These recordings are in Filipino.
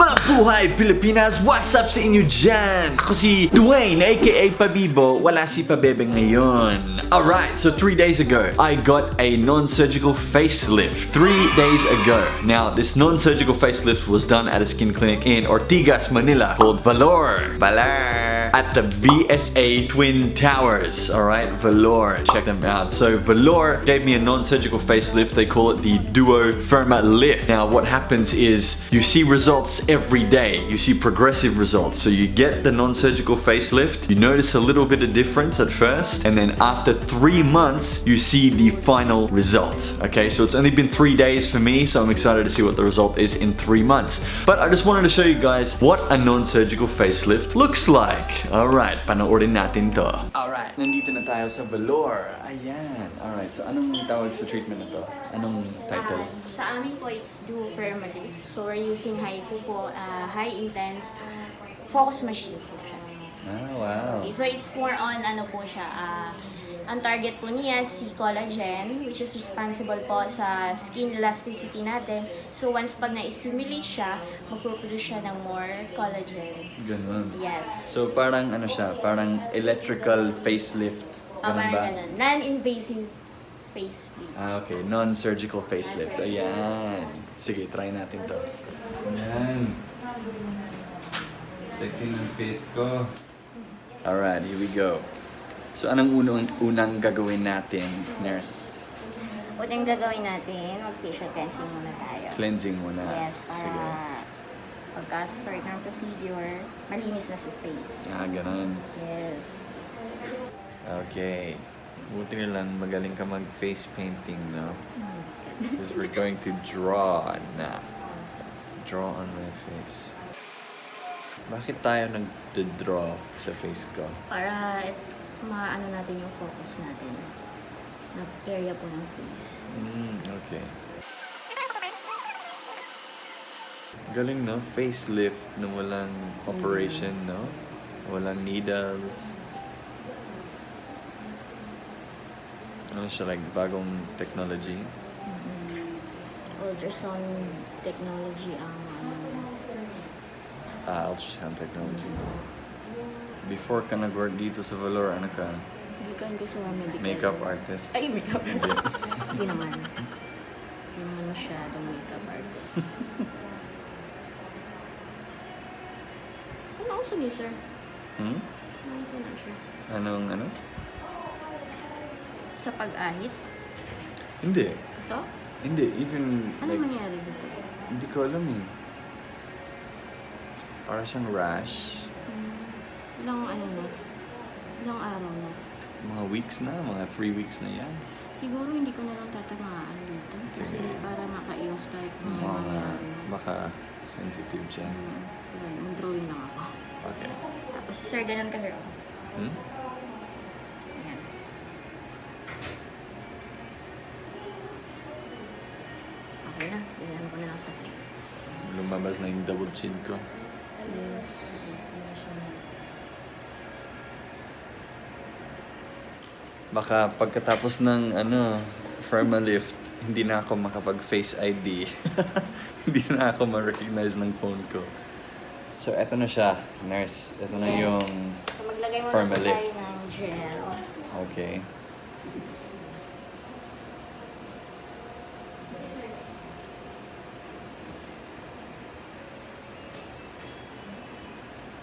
Mabuhay Pilipinas! What's up sa inyo dyan? Ako si Dwayne aka Pabibo. Wala si Pabebe ngayon. Alright, so 3 days ago I got a non-surgical facelift. 3 days ago. Now this non-surgical facelift was done at a skin clinic in Ortigas, Manila called Valeur. At the BSA Twin Towers. Alright, Valeur. Check them out. So Valeur gave me a non-surgical facelift. They call it the DwantAFAM lift. Now what happens is you see results every day. You see progressive results. So you get the non-surgical facelift, you notice a little bit of difference at first, and then after 3 months, you see the final result. Okay, so it's only been 3 days for me, so I'm excited to see what the result is in 3 months. But I just wanted to show you guys what a non-surgical facelift looks like. Alright, panoorin natin to. Alright, nandito na tayo sa Valeur. Ayan. Alright, so anong tawag sa treatment na to? Anong title? Sa amin po, it's DwantAFAM lift. So we're using HIFU po, high intense focus machine po siya. Ah, wow. Okay, so it's more on ano po siya, ang target po niya si collagen, which is responsible po sa skin elasticity natin. So once pag na-stimulate siya, magproproduce siya ng more collagen. Ganun. Yes. So parang ano siya, parang electrical facelift. Ganun ba? Ganun. Non-invasive facelift. Ah, okay. Non-surgical facelift. Ayan. Sige, try natin to. Ayan. Sexy ng face ko. Alright, here we go. So, anong unang gagawin natin, nurse? Unang gagawin natin, mag-facial cleansing muna tayo. Cleansing muna. Yes, Sige. para pagka-start ng procedure, malinis na si face. Ah, ganun. Yes. Okay. Buti na lang magaling ka mag-face painting, no? Because we're going to draw na. Draw on my face. Bakit tayo nag-draw sa face ko? Para maano natin yung focus natin na area po ng face. Okay. Galing, no? Facelift na walang operation, no? Walang needles. Ano siya, like, bagong technology? Ultrasound technology ang Ultrasound technology. Before ka nag-work dito sa Valeur, ano ka? hindi ko gusto ng medical. Makeup artist? Ay, makeup Hindi. Hindi naman. Hindi naman masyadong makeup artist. Ano ako niya, sir? Ano ako na siya? Anong, ano? Sa pag-ahit? Hindi. Ito? Hindi. Even, Ano like, mangyari dito? hindi ko alam eh. Para siyang rash. Ilang ano na? Ilang araw na? Mga weeks na, mga 3 weeks na yan. Siguro hindi ko na lang tatamaan dito. Kasi Sige. para makaiwas tayo kung ano Mga, mangyari. baka sensitive dyan. Mag-drawing lang ako. Okay. Tapos, sir, ganun ka, sir. Hmm? Ayan. Okay na. Ayan ko na lang sa face. Lumabas na yung double chin ko. Yes. Baka pagkatapos ng lift, hindi na ako makapag-face ID. Hindi na ako ma-recognize ng phone ko. So, eto na siya, nurse. Eto na Yes. yung So, maglagay mo Pharma na lift. tayo ng gel. Okay.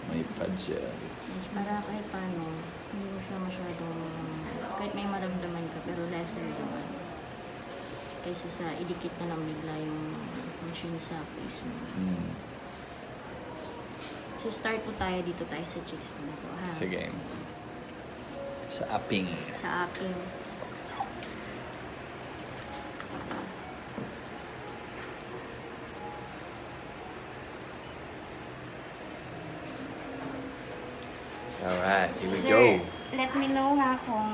May pa-gel. Yes, para kahit paano, hindi mo siya masyadong, kahit may maramdaman ka, pero lesser naman. Kaysa sa idikit na lang bigla yung machine sa face mo. So start po tayo dito tayo sa cheeks mo po, ha? Sige. Sa aping. Sa aking. Alright, here we Sir, go. let me know ha kung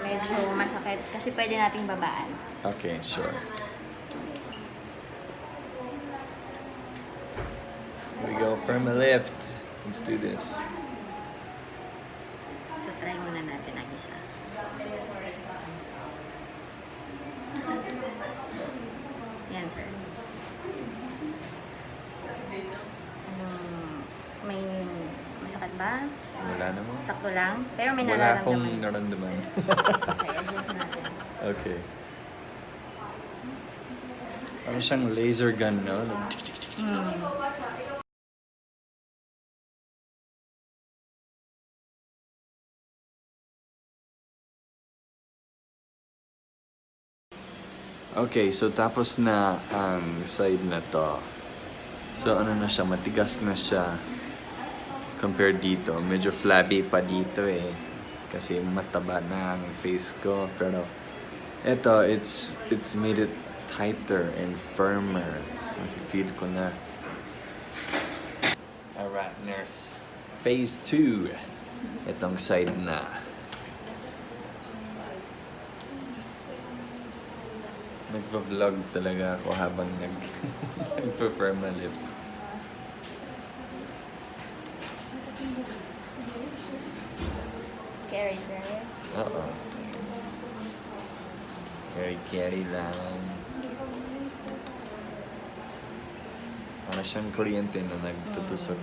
medyo masakit kasi pwede nating babaan. Okay, sure. Here we go, Pharma lift. Let's do this. So try muna natin ang isa. Yan, sir. ba? Wala naman. Sakto lang? Pero may Wala akong nararamdaman. naramdaman. Okay, adjust natin. Okay. Parang siyang laser gun, no? Okay, so tapos na ang side na to. So ano na siya, matigas na siya compared dito. Medyo flabby pa dito eh. Kasi mataba na ang face ko. Pero eto, it's made it tighter and firmer. Feel ko na. Alright, nurse. Phase 2. Itong side na. Nagpa-vlog talaga ako habang nagpa-perma lift. Carry, sir. Oo. Carry lang. Para siyang kuryente na nagtutusok.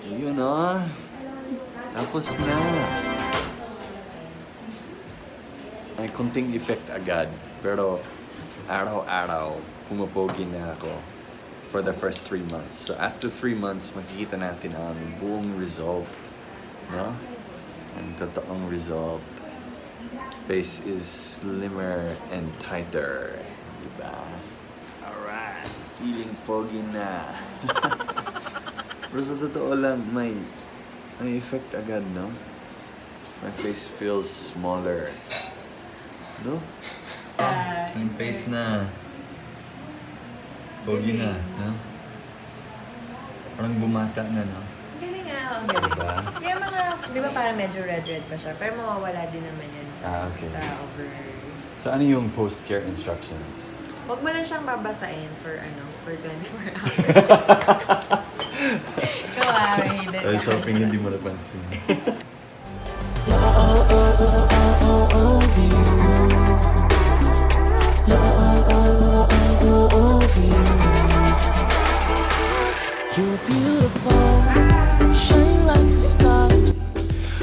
Yun o. Tapos na. Ay, kunting effect agad. Pero araw-araw, pumapogi na ako for the first 3 months. So after 3 months, makikita natin ang buong result. No? Ang totoong result. Face is slimmer and tighter. Diba? Alright. Feeling pogi na. Pero sa totoo lang, may effect agad, no? My face feels smaller. No? Slim face na. Pogi na, no? Parang bumata na, no? Galing nga, ang galing. Diba? Yung mga, di ba parang medyo red-red pa siya, pero mawawala din naman yan sa, Okay. sa over... So ano yung post-care instructions? Huwag mo lang siyang babasain for 24 hours. Ikaw Raiden. Ay, so hindi mo napansin.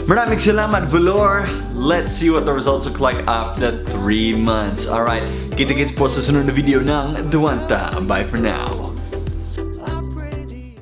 Maraming salamat, Valeur. Let's see what the results look like after 3 months. Alright, kita-kits po sa sunod na video ng Dwanta. Bye for now.